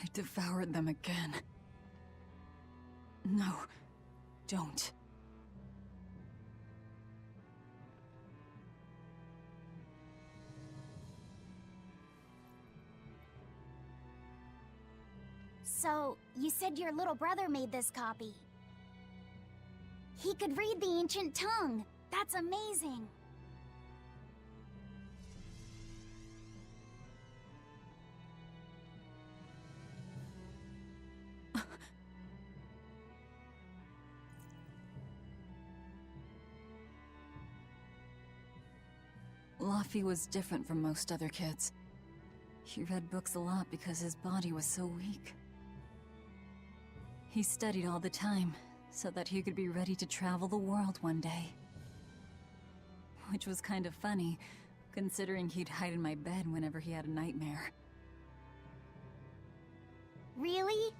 I devoured them again. No, don't. So, you said your little brother made this copy. He could read the ancient tongue. That's amazing. Laffy was different from most other kids. He read books a lot because his body was so weak. He studied all the time, so that he could be ready to travel the world one day. Which was kind of funny, considering he'd hide in my bed whenever he had a nightmare. Really?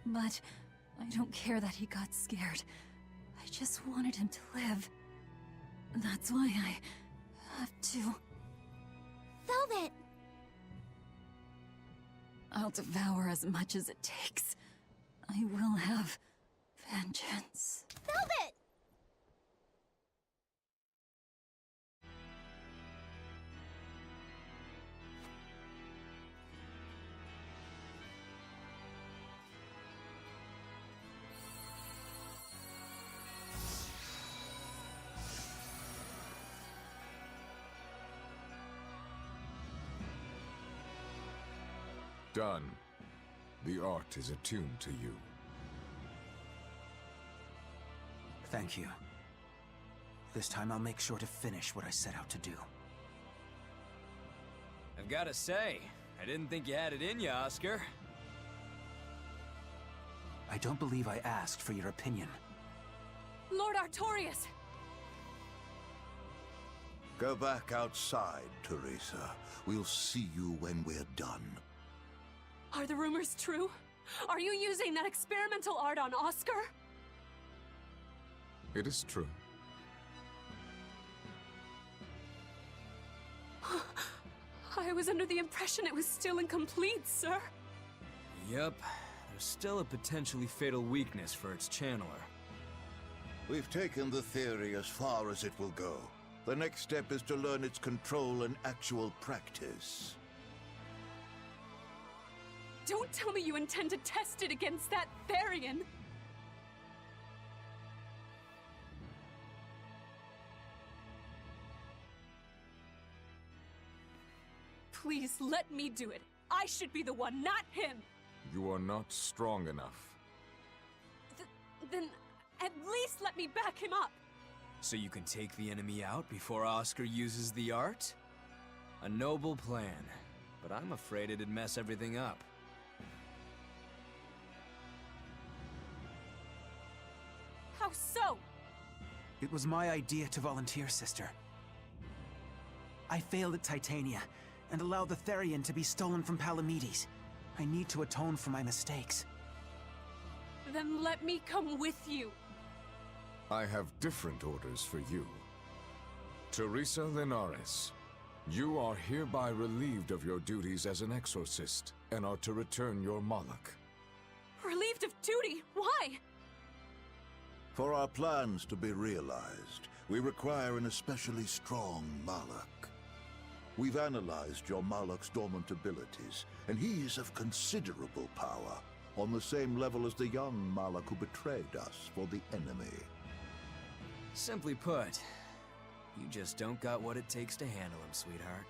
But I don't care that he got scared. I just wanted him to live. That's why I have to. Velvet! I'll devour as much as it takes. I will have vengeance. Velvet! Done. The art is attuned to you. Thank you. This time I'll make sure to finish what I set out to do. I've gotta say, I didn't think you had it in you, Oscar. I don't believe I asked for your opinion. Lord Artorias! Go back outside, Teresa. We'll see you when we're done. Are the rumors true? Are you using that experimental art on Oscar? It is true. I was under the impression it was still incomplete, sir. Yup. There's still a potentially fatal weakness for its channeler. We've taken the theory as far as it will go. The next step is to learn its control and actual practice. Don't tell me you intend to test it against that Therian! Please, let me do it. I should be the one, not him! You are not strong enough. Then, at least let me back him up! So you can take the enemy out before Oscar uses the art? A noble plan, but I'm afraid it'd mess everything up. How so? It was my idea to volunteer, sister. I failed at Titania, and allowed the Therian to be stolen from Palamedes. I need to atone for my mistakes. Then let me come with you. I have different orders for you. Teresa Linares, you are hereby relieved of your duties as an exorcist, and are to return your Moloch. Relieved of duty? Why? For our plans to be realized, we require an especially strong Moloch. We've analyzed your Moloch's dormant abilities, and he is of considerable power, on the same level as the young Moloch who betrayed us for the enemy. Simply put, you just don't got what it takes to handle him, sweetheart.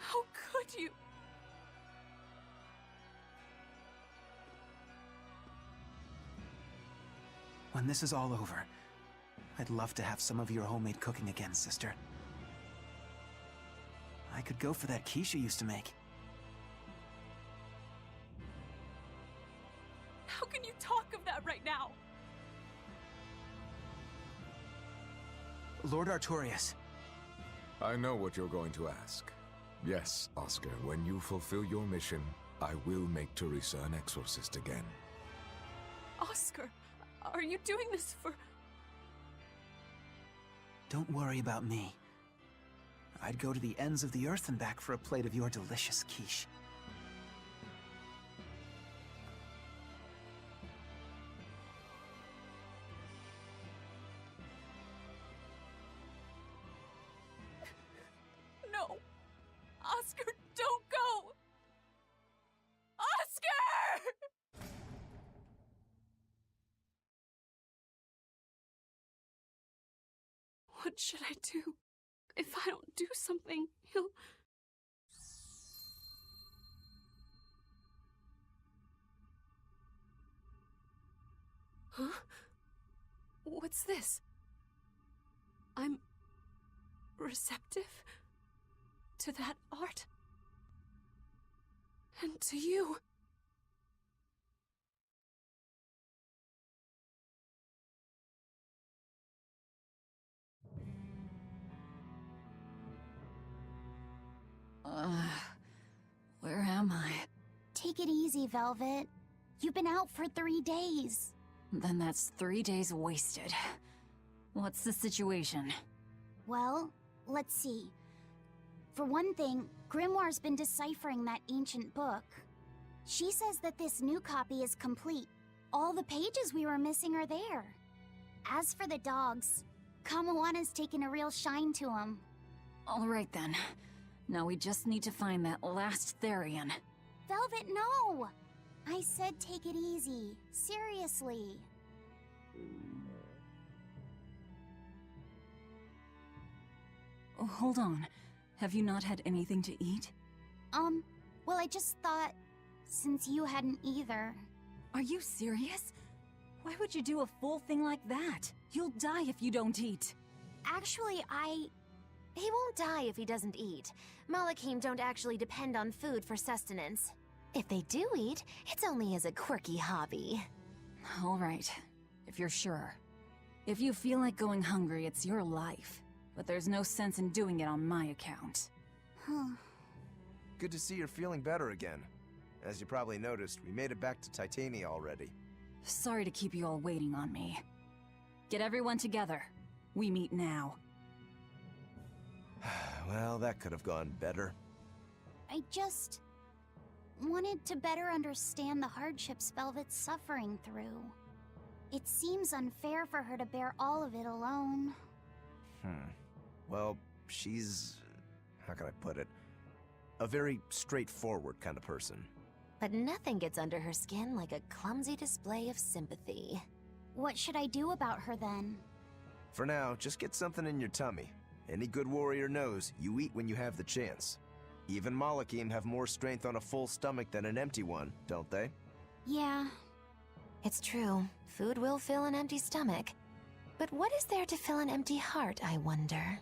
How could you? When this is all over, I'd love to have some of your homemade cooking again, sister. I could go for that quiche you used to make. How can you talk of that right now? Lord Artorias. I know what you're going to ask. Yes, Oscar, when you fulfill your mission, I will make Teresa an exorcist again. Oscar, are you doing this for... Don't worry about me. I'd go to the ends of the earth and back for a plate of your delicious quiche. No! Oscar, don't go! Oscar! What should I do? If I don't do something, he'll... Huh? What's this? I'm... receptive to that art? And to you? Where am I? Take it easy, Velvet. You've been out for 3 days. Then that's 3 days wasted. What's the situation? Well, let's see. For one thing, Grimoire's been deciphering that ancient book. She says that this new copy is complete. All the pages we were missing are there. As for the dogs, Kamawana's taken a real shine to them. Alright then. Now we just need to find that last Therian. Velvet, no! I said take it easy. Seriously. Oh, hold on. Have you not had anything to eat? Well, I just thought, since you hadn't either. Are you serious? Why would you do a full thing like that? You'll die if you don't eat. Actually, He won't die if he doesn't eat. Malachim don't actually depend on food for sustenance. If they do eat, it's only as a quirky hobby. Alright, if you're sure. If you feel like going hungry, it's your life. But there's no sense in doing it on my account. Good to see you're feeling better again. As you probably noticed, we made it back to Titania already. Sorry to keep you all waiting on me. Get everyone together. We meet now. Well, that could have gone better. I just wanted to better understand the hardships Velvet's suffering through. It seems unfair for her to bear all of it alone. Well, she's... how can I put it? A very straightforward kind of person. But nothing gets under her skin like a clumsy display of sympathy. What should I do about her then? For now, just get something in your tummy. Any good warrior knows you eat when you have the chance. Even Malachim have more strength on a full stomach than an empty one, don't they? Yeah. It's true, food will fill an empty stomach. But what is there to fill an empty heart, I wonder?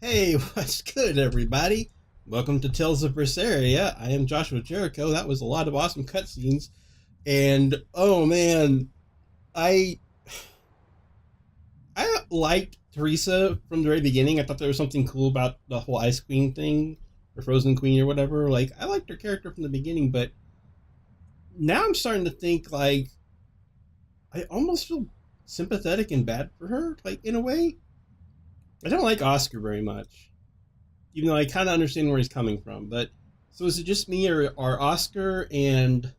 Hey, what's good, everybody? Welcome to Tales of Berseria. I am Joshua Jericho. That was a lot of awesome cutscenes. And, oh man, I liked Teresa from the very beginning. I thought there was something cool about the whole Ice Queen thing, or Frozen Queen or whatever. Like, I liked her character from the beginning, but now I'm starting to think, like, I almost feel sympathetic and bad for her, like, in a way. I don't like Oscar very much, even though I kind of understand where he's coming from. But, so is it just me, or are Oscar and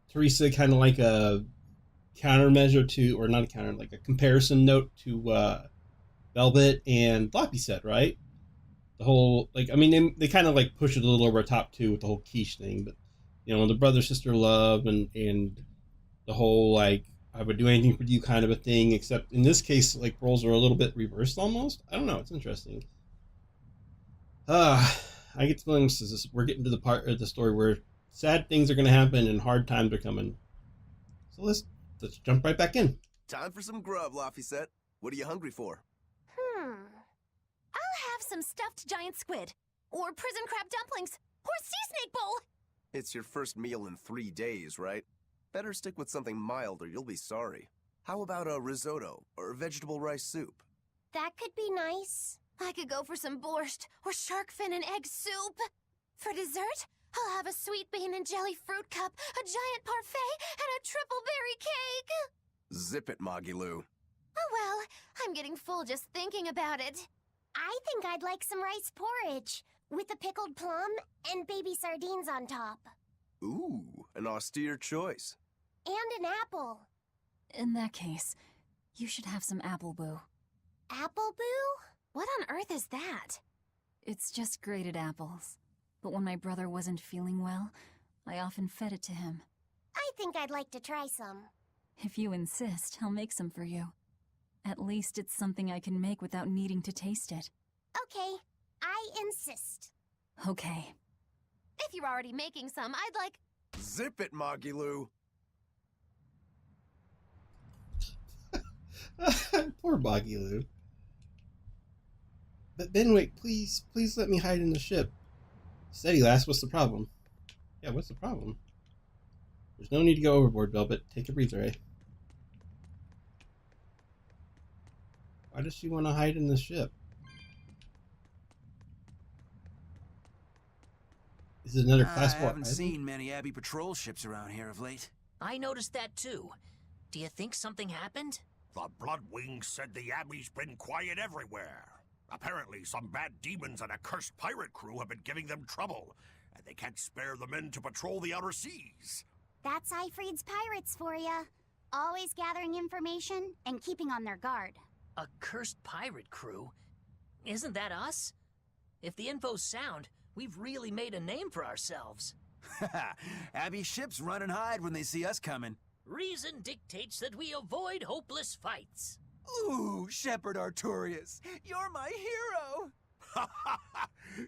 Teresa kind of like a countermeasure to, or not a counter, like a comparison note to Velvet and Floppy said, right? The whole, like, I mean, they kind of like push it a little over top too with the whole quiche thing, but, you know, the brother-sister love and the whole, like, I would do anything for you kind of a thing, except in this case, like, roles are a little bit reversed almost. I don't know, it's interesting. I get the feeling we're getting to the part of the story where sad things are going to happen and hard times are coming. So let's jump right back in. Time for some grub, Laphicet. What are you hungry for? I'll have some stuffed giant squid. Or prison crab dumplings. Or sea snake bowl. It's your first meal in 3 days, right? Better stick with something mild or you'll be sorry. How about a risotto or vegetable rice soup? That could be nice. I could go for some borscht or shark fin and egg soup. For dessert, I'll have a sweet bean and jelly fruit cup, a giant parfait, and a triple berry cake. Zip it, Magilu. Oh well, I'm getting full just thinking about it. I think I'd like some rice porridge with a pickled plum and baby sardines on top. Ooh, an austere choice. And an apple. In that case, you should have some apple boo. Apple boo? What on earth is that? It's just grated apples. But when my brother wasn't feeling well, I often fed it to him. I think I'd like to try some. If you insist, I'll make some for you. At least it's something I can make without needing to taste it. Okay, I insist. Okay. If you're already making some, I'd like... Zip it, Magilu. Poor Magilu. But Benwick, please let me hide in the ship. Steady, lass, what's the problem? Yeah, what's the problem? There's no need to go overboard, Velvet. Take a breather, eh? Why does she want to hide in the ship? Is it another class 4? I haven't seen many Abbey patrol ships around here of late. I noticed that too. Do you think something happened? The Bloodwings said the Abbey's been quiet everywhere. Apparently, some bad demons and a cursed pirate crew have been giving them trouble, and they can't spare the men to patrol the outer seas. That's Ifreed's pirates for ya. Always gathering information and keeping on their guard. A cursed pirate crew? Isn't that us? If the info's sound, we've really made a name for ourselves. Abbey ships run and hide when they see us coming. Reason dictates that we avoid hopeless fights. Ooh, Shepherd Artorias, you're my hero!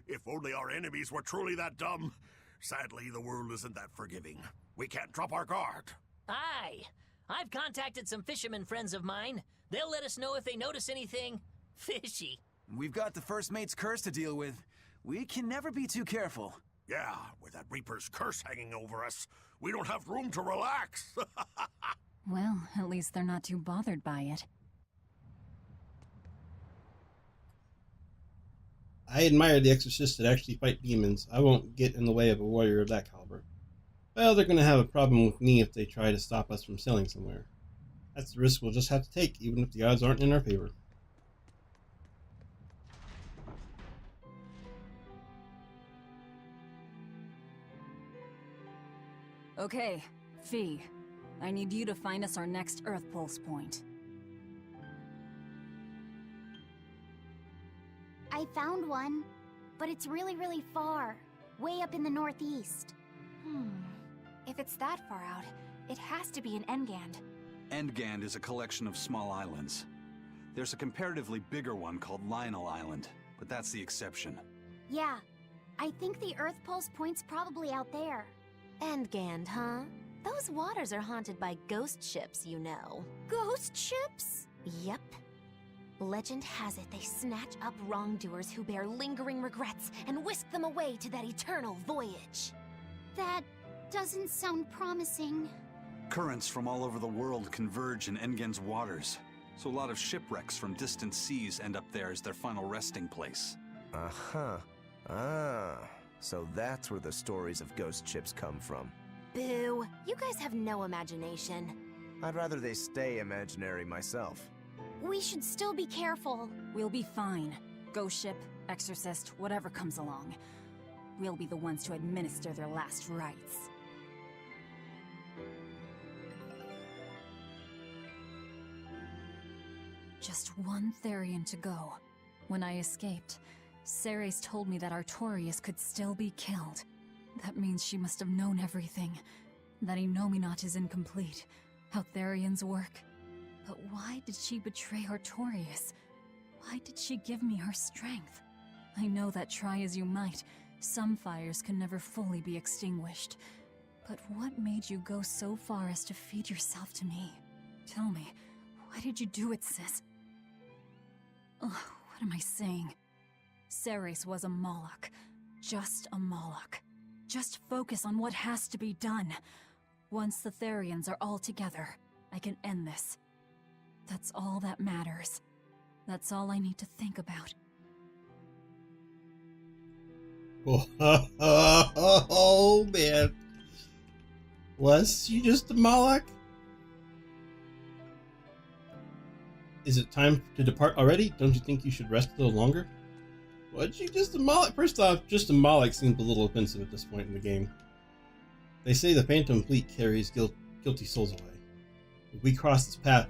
If only our enemies were truly that dumb. Sadly, the world isn't that forgiving. We can't drop our guard. Aye. I've contacted some fishermen friends of mine. They'll let us know if they notice anything fishy. We've got the first mate's curse to deal with. We can never be too careful. Yeah, with that Reaper's curse hanging over us, we don't have room to relax. Well, at least they're not too bothered by it. I admire the exorcists that actually fight demons. I won't get in the way of a warrior of that caliber. Well, they're going to have a problem with me if they try to stop us from sailing somewhere. That's the risk we'll just have to take, even if the odds aren't in our favor. Okay, Fee. I need you to find us our next Earth Pulse point. I found one, but it's really, really far. Way up in the northeast. If it's that far out, it has to be an Engand. Endgand is a collection of small islands. There's a comparatively bigger one called Lionel Island, but that's the exception. Yeah, I think the Earth Pulse point's probably out there. Engand, huh? Those waters are haunted by ghost ships, you know. Ghost ships? Yep. Legend has it they snatch up wrongdoers who bear lingering regrets and whisk them away to that eternal voyage. That doesn't sound promising. Currents from all over the world converge in Engand's waters, so a lot of shipwrecks from distant seas end up there as their final resting place. Uh-huh. Ah, so that's where the stories of ghost ships come from. Boo! You guys have no imagination. I'd rather they stay imaginary myself. We should still be careful. We'll be fine. Ghost ship, exorcist, whatever comes along. We'll be the ones to administer their last rites. Just one Therian to go. When I escaped, Ceres told me that Artorias could still be killed. That means she must have known everything. That Enominat is incomplete. How Therians work. But why did she betray Artorias? Why did she give me her strength? I know that try as you might, some fires can never fully be extinguished. But what made you go so far as to feed yourself to me? Tell me, why did you do it, sis? Ugh, what am I saying? Ceres was a Moloch, just a Moloch. Just focus on what has to be done. Once the Therians are all together, I can end this. That's all that matters. That's all I need to think about. Oh, man. Was she just a Moloch? Is it time to depart already? Don't you think you should rest a little longer? Was she just a Moloch? First off, just a Moloch seems a little offensive at this point in the game. They say the Phantom Fleet carries guilty souls away. If we cross this path,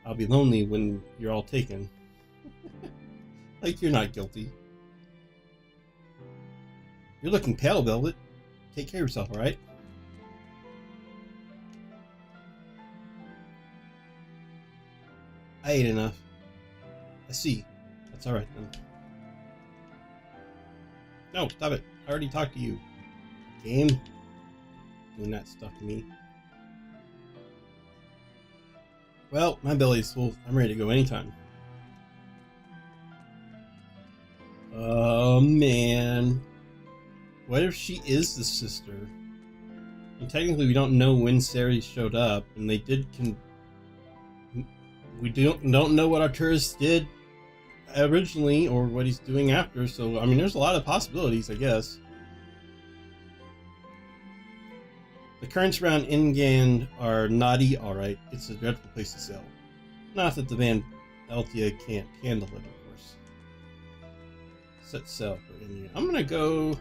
I'll be lonely when you're all taken. Like you're not guilty. You're looking pale, Velvet. Take care of yourself, alright? I ate enough. I see. That's alright then. No, stop it. I already talked to you. Game. Doing that stuff to me. Well, my belly's full. I'm ready to go anytime. Oh, man. What if she is the sister? And technically, we don't know when Ceres showed up, and they did. We don't know what Arcturus did originally, or what he's doing after. So, I mean, there's a lot of possibilities, I guess. The currents around Ingan are naughty, alright. It's a dreadful place to sail. Not that the Van Eltia can't handle it, of course. Set sail for Ingan. I'm gonna go.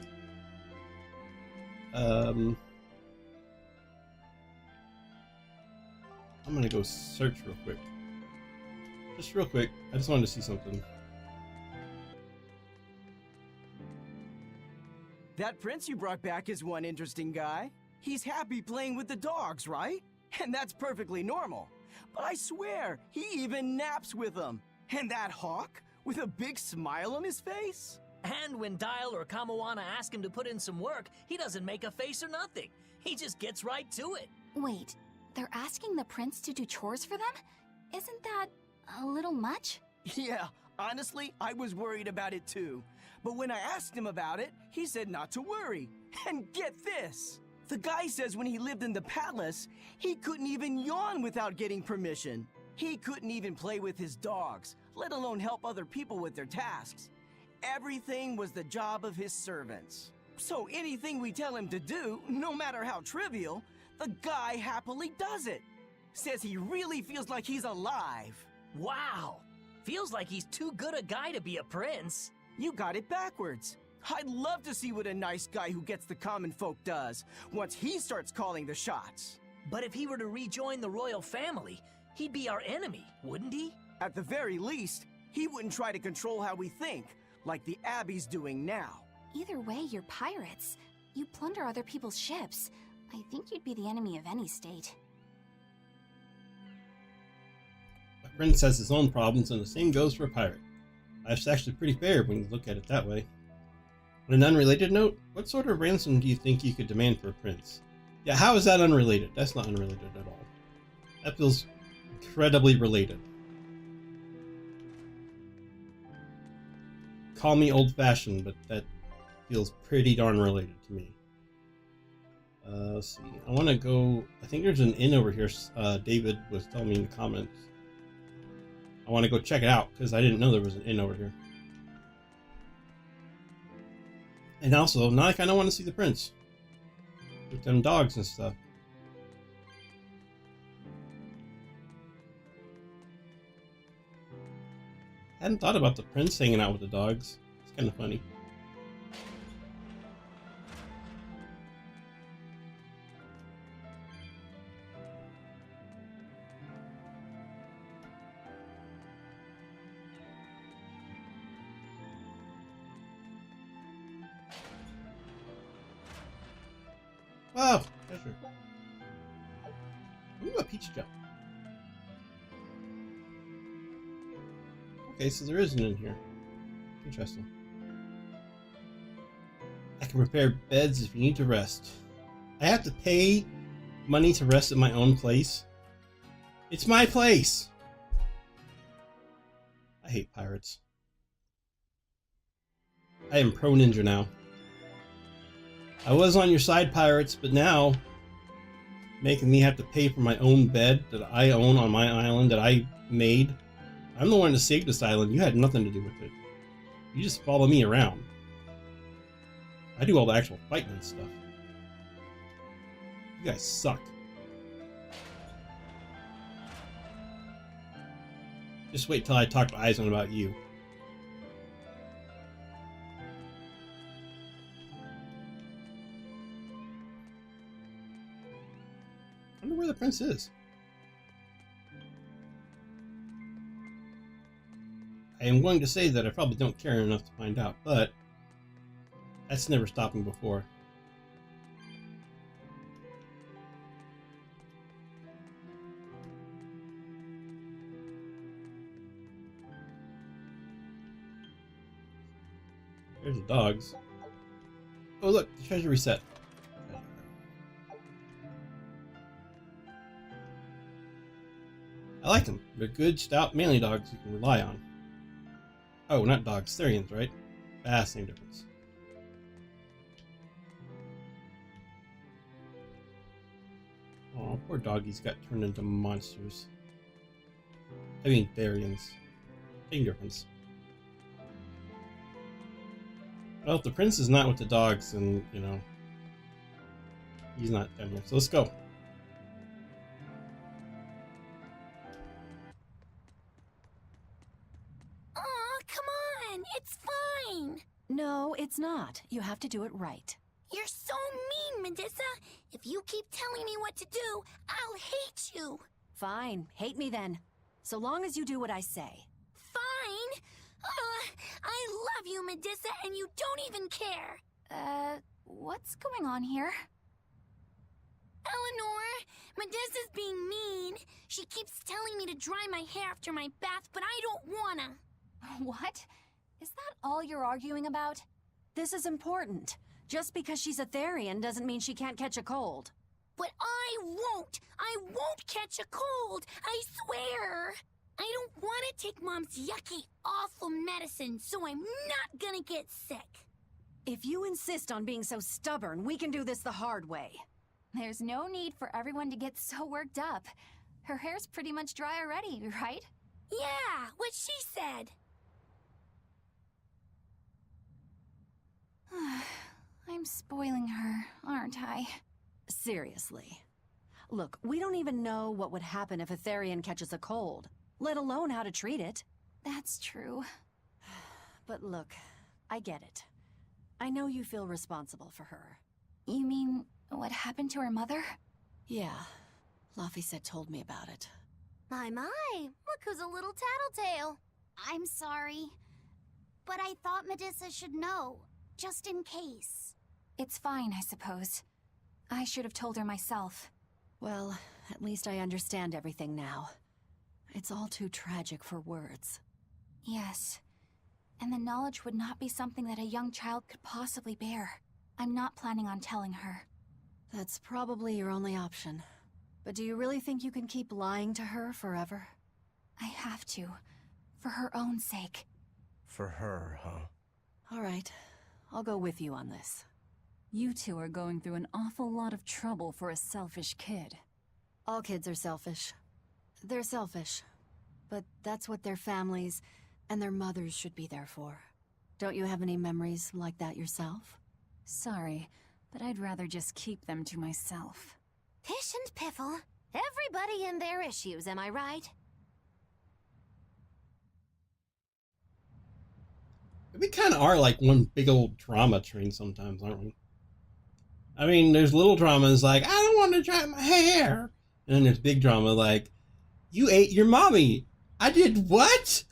I'm gonna go search real quick. Just real quick. I just wanted to see something. That prince you brought back is one interesting guy. He's happy playing with the dogs, right? And that's perfectly normal. But I swear, he even naps with them. And that hawk, with a big smile on his face? And when Dial or Kamawana ask him to put in some work, he doesn't make a face or nothing. He just gets right to it. Wait, they're asking the prince to do chores for them? Isn't that a little much? Yeah, honestly, I was worried about it too. But when I asked him about it, he said not to worry. And get this! The guy says when he lived in the palace, he couldn't even yawn without getting permission. He couldn't even play with his dogs, let alone help other people with their tasks. Everything was the job of his servants. So anything we tell him to do, no matter how trivial, the guy happily does it. Says he really feels like he's alive. Wow! Feels like he's too good a guy to be a prince. You got it backwards. I'd love to see what a nice guy who gets the common folk does, once he starts calling the shots. But if he were to rejoin the royal family, he'd be our enemy, wouldn't he? At the very least, he wouldn't try to control how we think, like the Abbey's doing now. Either way, you're pirates. You plunder other people's ships. I think you'd be the enemy of any state. A prince has his own problems, and the same goes for a pirate. Life's actually pretty fair when you look at it that way. On an unrelated note, what sort of ransom do you think you could demand for a prince? Yeah, how is that unrelated? That's not unrelated at all. That feels incredibly related. Call me old-fashioned, but that feels pretty darn related to me. Let's see. I want to go... I think there's an inn over here. David was telling me in the comments. I want to go check it out, because I didn't know there was an inn over here. And also, now I kind of want to see the prince. With them dogs and stuff. I hadn't thought about the prince hanging out with the dogs. It's kind of funny. Wow, treasure. Ooh, a peach jump. Okay, so there is an in here. Interesting. I can prepare beds if you need to rest. I have to pay money to rest at my own place? It's my place! I hate pirates. I am pro ninja now. I was on your side, pirates, but now making me have to pay for my own bed that I own on my island that I made. I'm the one that saved this island. You had nothing to do with it. You just follow me around. I do all the actual fighting and stuff. You guys suck. Just wait till I talk to Eisen about you. I wonder where the prince is. I am going to say that I probably don't care enough to find out, but that's never stopped me before. There's the dogs. Oh look, the treasure reset. I like them. They're good, stout, manly dogs you can rely on. Oh, not dogs, Therians, right? Ah, same difference. Oh, poor doggies got turned into monsters. I mean, Therians. Same difference. Well, if the prince is not with the dogs, then, you know, he's not down here. So let's go. Aw, come on! It's fine! No, it's not. You have to do it right. You're so mean, Medusa! If you keep telling me what to do, I'll hate you! Fine, hate me then. So long as you do what I say. Fine! I love you, Medusa, and you don't even care! What's going on here? Eleanor, Medusa's being mean. She keeps telling me to dry my hair after my bath, but I don't wanna. What? Is that all you're arguing about? This is important. Just because she's a Therian doesn't mean she can't catch a cold. But I won't! I won't catch a cold! I swear! I don't want to take Mom's yucky, awful medicine, so I'm not gonna get sick. If you insist on being so stubborn, we can do this the hard way. There's no need for everyone to get so worked up. Her hair's pretty much dry already, right? Yeah, what she said. I'm spoiling her, aren't I? Seriously. Look, we don't even know what would happen if a Therian catches a cold, let alone how to treat it. That's true. But look, I get it. I know you feel responsible for her. You mean what happened to her mother? Yeah, Laphicet told me about it. My, look who's a little tattletale. I'm sorry, but I thought Medusa should know, just in case. It's fine, I suppose. I should have told her myself. Well, at least I understand everything now. It's all too tragic for words. Yes, and the knowledge would not be something that a young child could possibly bear. I'm not planning on telling her. That's probably your only option. But do you really think you can keep lying to her forever? I have to, for her own sake. For her, huh? All right, I'll go with you on this. You two are going through an awful lot of trouble for a selfish kid. All kids are selfish. They're selfish. But that's what their families and their mothers should be there for. Don't you have any memories like that yourself? Sorry, but I'd rather just keep them to myself. Pish and Piffle. Everybody and their issues, am I right? We kind of are like one big old drama train sometimes, aren't we? I mean, there's little dramas like, I don't want to dry my hair. And then there's big drama like, you ate your mommy. I did what?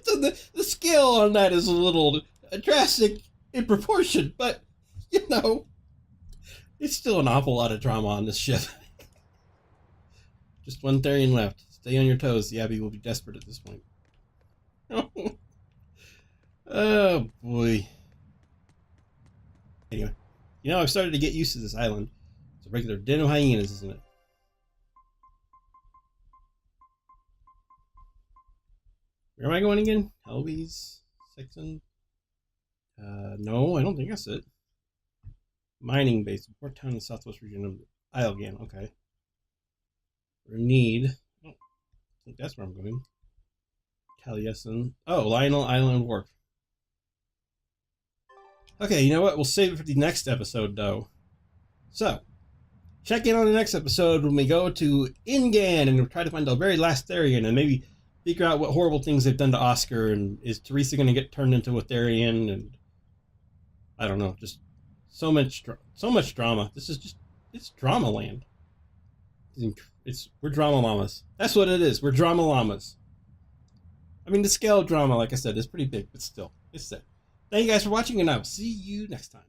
So the scale on that is a little drastic in proportion, but, you know, it's still an awful lot of drama on this ship. Just one Therian left. Stay on your toes. The Abbey will be desperate at this point. Oh, boy. Anyway, you know, I've started to get used to this island. It's a regular den of hyenas, isn't it? Where am I going again? Helby's? Sexton? No, I don't think that's it. Mining base. Port town in the southwest region of Islegan. Okay. Need. Oh, I think that's where I'm going. Taliesin. Oh, Lionel Island Wharf. Okay, you know what? We'll save it for the next episode, though. So, check in on the next episode when we go to Ingan and we'll try to find the very last Therian and maybe figure out what horrible things they've done to Oscar, and is Teresa going to get turned into a Therian, and I don't know, just so much drama. This is just, it's drama land. We're drama llamas. That's what it is. We're drama llamas. I mean, the scale of drama, like I said, is pretty big, but still, it's sick. Thank you guys for watching, and I will see you next time.